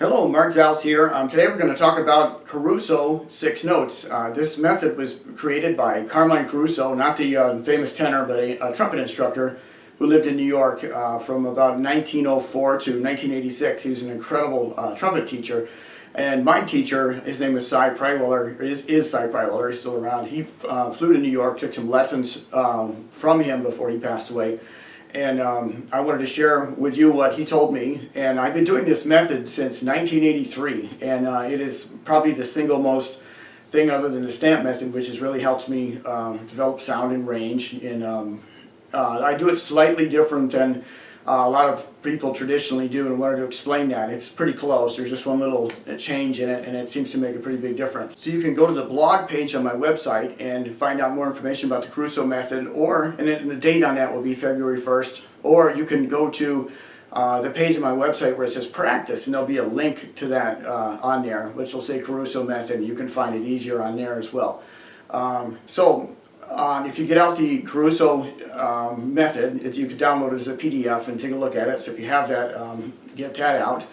Hello, Mark Zauss here. Today we're going to talk about Caruso 6 notes. This method was created by Caruso, not the famous tenor, but a trumpet instructor who lived in New York from about 1904 to 1986. He was an incredible trumpet teacher. And my teacher, his name was Cy Pryweller, is Cy Pryweller, he's still around. He flew to New York, took some lessons from him before he passed away. And I wanted to share with you what he told me. And I've been doing this method since 1983. And it is probably the single most thing other than the stamp method, which has really helped me develop sound and range. And I do it slightly different than a lot of people traditionally do, and I wanted to explain that. It's pretty close. There's just one little change in it, and it seems to make a pretty big difference. So you can go to the blog page on my website and find out more information about the Caruso method, and the date on that will be February 1st, or you can go to the page on my website where it says practice, and there'll be a link to that on there, which will say Caruso method, and you can find it easier on there as well. If you get out the Caruso method, you can download it as a PDF and take a look at it. So if you have that, get that out.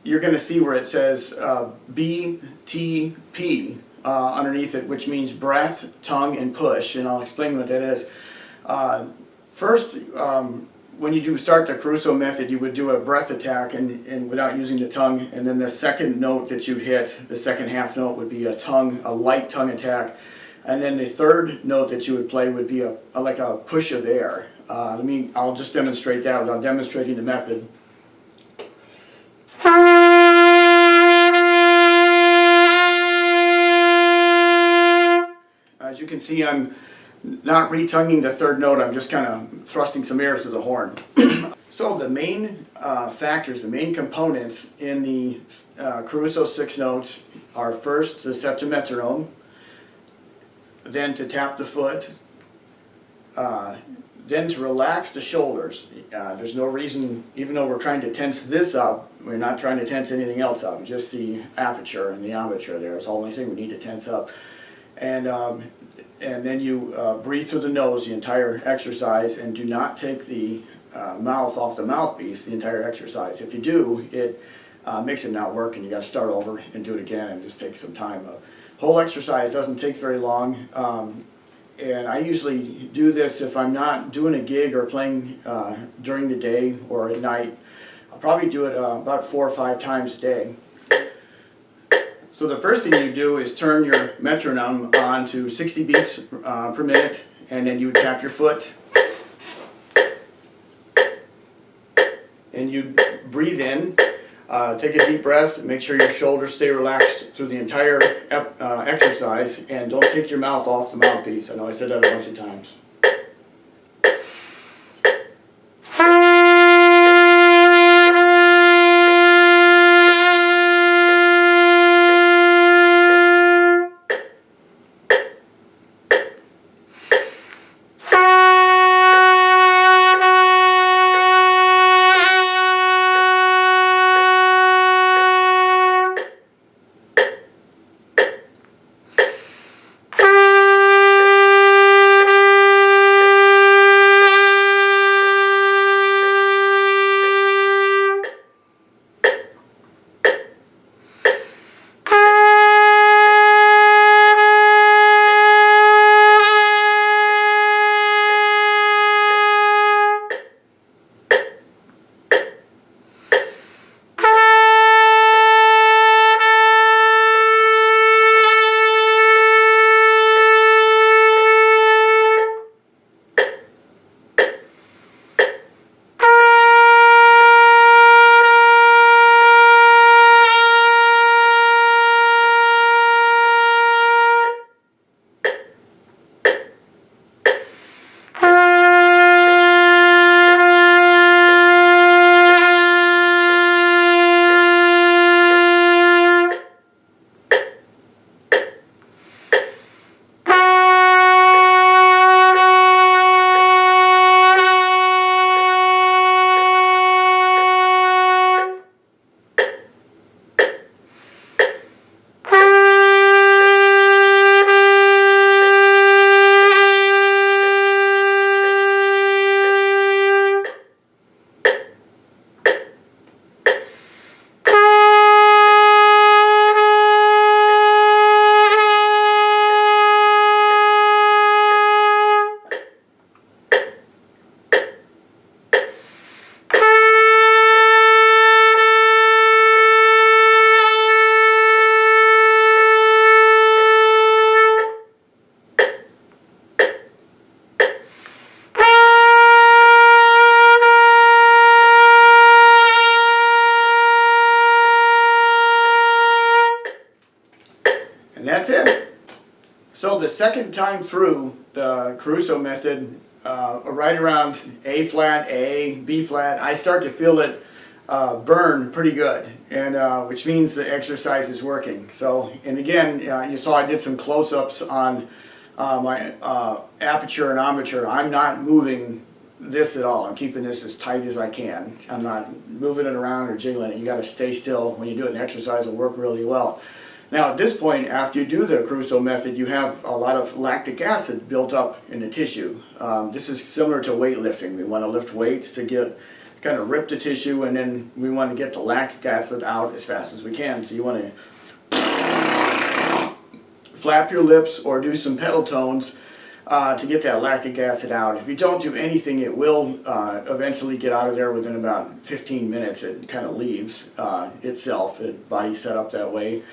You're going to see where it says BTP underneath it, which means breath, tongue, and push. And I'll explain what that is. First, when you do start the Caruso method, you would do a breath attack and without using the tongue. And then the second note that you'd hit, the second half note, would be a light tongue attack. And then the third note that you would play would be like a push of air. I'll just demonstrate that without demonstrating the method. As you can see, I'm not retonguing the third note, I'm just kind of thrusting some air through the horn. So the main factors, the main components in the Caruso 6 notes are first to set to metronome, then to tap the foot, then to relax the shoulders. There's no reason, even though we're trying to tense this up, we're not trying to tense anything else up, just the aperture and the embouchure there is the only thing we need to tense up. And then you breathe through the nose the entire exercise, and do not take the mouth off the mouthpiece the entire exercise. If you do, it makes it not work, and you got to start over and do it again, and just take some time. Whole exercise doesn't take very long, and I usually do this if I'm not doing a gig or playing during the day or at night. I'll probably do it about 4 or 5 times a day. So the first thing you do is turn your metronome on to 60 beats per minute, and then you tap your foot, and you breathe in. Take a deep breath, make sure your shoulders stay relaxed through the entire exercise, and don't take your mouth off the mouthpiece. I know I said that a bunch of times. second time through the Caruso method, right around A flat, A, B flat, I start to feel it burn pretty good, and which means the exercise is working. So, and again, you saw I did some close-ups on my aperture and armature. I'm not moving this at all. I'm keeping this as tight as I can. I'm not moving it around or jiggling it. You got to stay still when you do it. An exercise will work really well. Now at this point, after you do the Caruso method, you have a lot of lactic acid built up in the tissue. This is similar to weightlifting. We want to lift weights to get kind of rip the tissue, and then we want to get the lactic acid out as fast as we can. So you want to flap your lips or do some pedal tones to get that lactic acid out. If you don't do anything, it will eventually get out of there within about 15 minutes. It kind of leaves itself. The body's set up that way.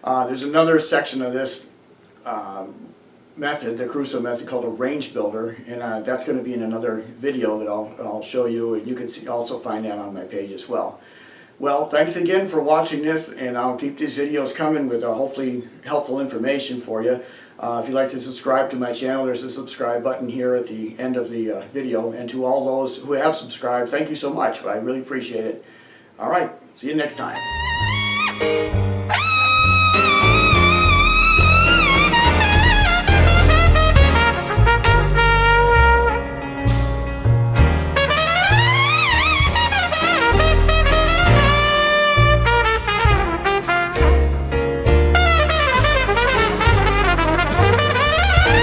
There's another section of this method, the Caruso method, called a range builder, and that's going to be in another video that I'll show you, and you can also find that on my page as well. Well, thanks again for watching this, and I'll keep these videos coming with hopefully helpful information for you. If you'd like to subscribe to my channel, there's a subscribe button here at the end of the video, and to all those who have subscribed, thank you so much. I really appreciate it. All right, see you next time.